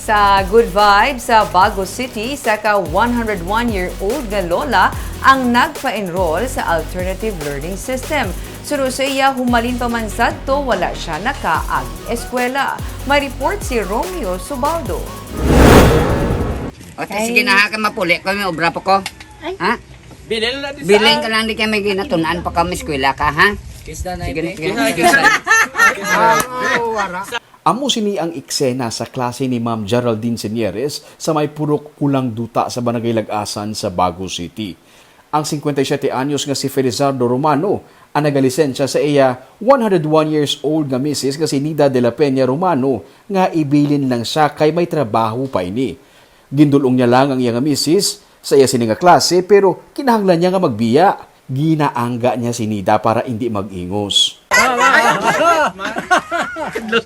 Sa Good Vibes sa Bago City, sa ka 101-year-old nga lola ang nagpa-enroll sa alternative learning system. Suro sa iya, humalin pa man sadto, wala siya nakaag-eskwela. May report si Romeo Subaldo. Okay, sige na ka mapuli ko, may obra pa ko. Ha? Bilin ka lang di kami ginatunan pa kami eskwela ka, ha? Sige na. Amo sini ang eksena sa klase ni Ma'am Geraldine Senieres sa may purok kulang duta sa Barangay Lag-asan sa Bago City. Ang 57 anyos nga si Felizardo Romano ang nagalisensya sa iya 101 years old nga misis nga si Nida de la Peña Romano nga ibilin lang siya kay may trabaho pa ini. Gindulong niya lang ang iya nga misis sa iya sini nga klase pero kinahanglan niya nga magbiya. Ginaangga niya si Nida para hindi mag-ingos.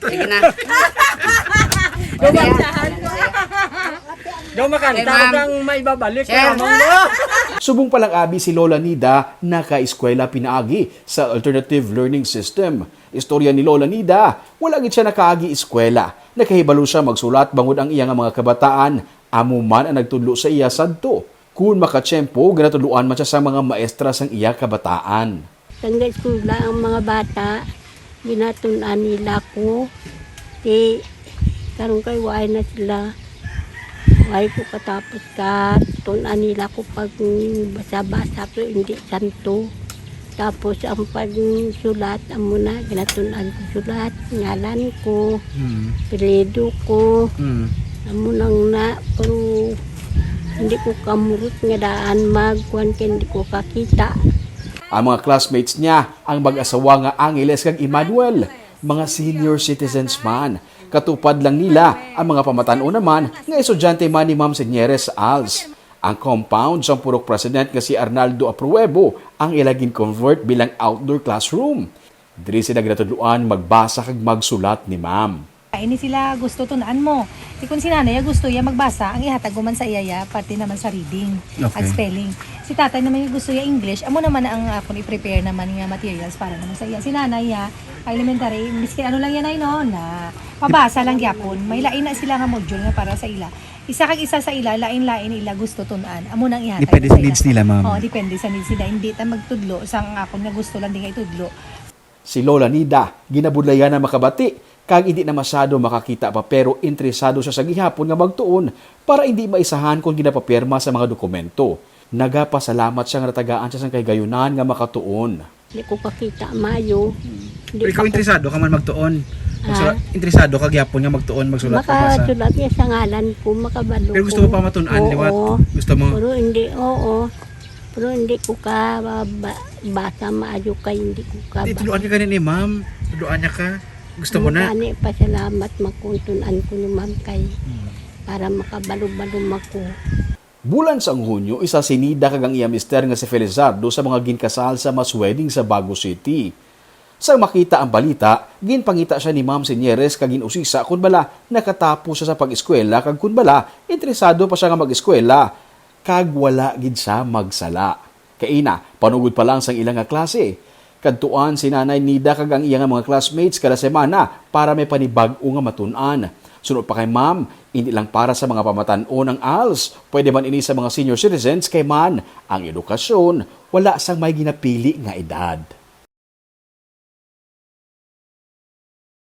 Sige na. Daw makanta kang may babalik Sir. Subong palang abi si Lola Nida naka-eskwela pinaagi sa alternative learning system. Istorya ni Lola Nida, wala gid siya nakaagi eskwela. Nakahibalo siya magsulat bangod ang iya nga mga kabataan, amo man ang nagtudlo sa iya sadto. Kung makatsyempo, ganatuluan man siya sa mga maestra sang iya kabataan. Hanggang eskula ang mga bata, ginatunan nila ko. Di, karong kay waay na sila. Waay ko katapos ka, tunan nila ko pag basa-basa pero hindi santo. Tapos ang pagsulat, amo na, ginatunan ko sulat, ngalan ko, pilido ko, amo nang na, pero hindi ko kamurot nga daan magkuhan kaya hindi ko kakita. Ang mga classmates niya, ang mag-asawa nga Angeles kag Emmanuel, mga senior citizens man. Katupad lang nila ang mga pamatanon naman nga estudyante man ni Ma'am Senieres Als. Ang compound sa purok president nga si Arnaldo Apruebo ang ilagin convert bilang outdoor classroom. Diri sila ginatudluan magbasa kag magsulat ni Ma'am. Ini sila gusto tunaan mo. Kung si nanay gusto iya magbasa, ang ihatag ko man sa iya, pati naman sa reading at spelling. Si tatay naman yung gusto iya English, amo naman ang akong i-prepare naman nga materials para naman sa iya. Si nanay elementary, miskin ano lang yan ay no, na pabasa lang gyapon. May lain na sila nga module nga para sa ila. Isa kag isa sa ila, lain-lain ila gusto tunaan. Amo nang ihatag. Depende sa needs nila, ma'am. Oh, depende sa needs nila. Hindi ta magtudlo sa akong nga gusto lang din nga itudlo. Si Lola Nida, ginabudlayan na makabati, kag hindi na masyado makakita pa pero interesado siya sa gihapon nga magtuon para hindi maisahan kung ginapapirma sa mga dokumento. Nagapasalamat siya nga natagaan siya sa kaygayunan nga makatuon. Hindi ko kakita mayo. Pero ikaw interesado ka man magtuon. Interesado ka gyapon nga magtuon, magsulat ka sa. Makasulat niya sa ngalan ko, makabalo Pero gusto mo pa matunan, liwat? Gusto mo? Pero hindi, oo. Pero hindi ko ka basa maayo kay hindi ko ka. Hindi, tuluan ka kanina ni ma'am. Tuluan niya ka. Gusto mo na? Ani pasalamat makuntunan ko ni ma'am kay para makabalo-balo ako. Bulan sang Hunyo, isa si Nida kag ang iya mister nga si Felizardo sa mga ginkasal sa mas wedding sa Bago City. Sa makita ang balita, ginpangita siya ni Ma'am Senieres kag ginusisa kun bala nakatapos siya sa pag-eskwela kag kun bala interesado pa siya nga mag-eskwela kag wala gid siya magsala. Kaina, panugod pa lang sang ilang nga klase. Kadtuan si Nanay Nida kag ang iya nga mga classmates kada semana para may panibag-o nga matun-an. Sunod pa kay Ma'am, hindi lang para sa mga pamatanon ang ALS, pwede man ini sa mga senior citizens kay man ang edukasyon, wala sang may ginapili nga edad.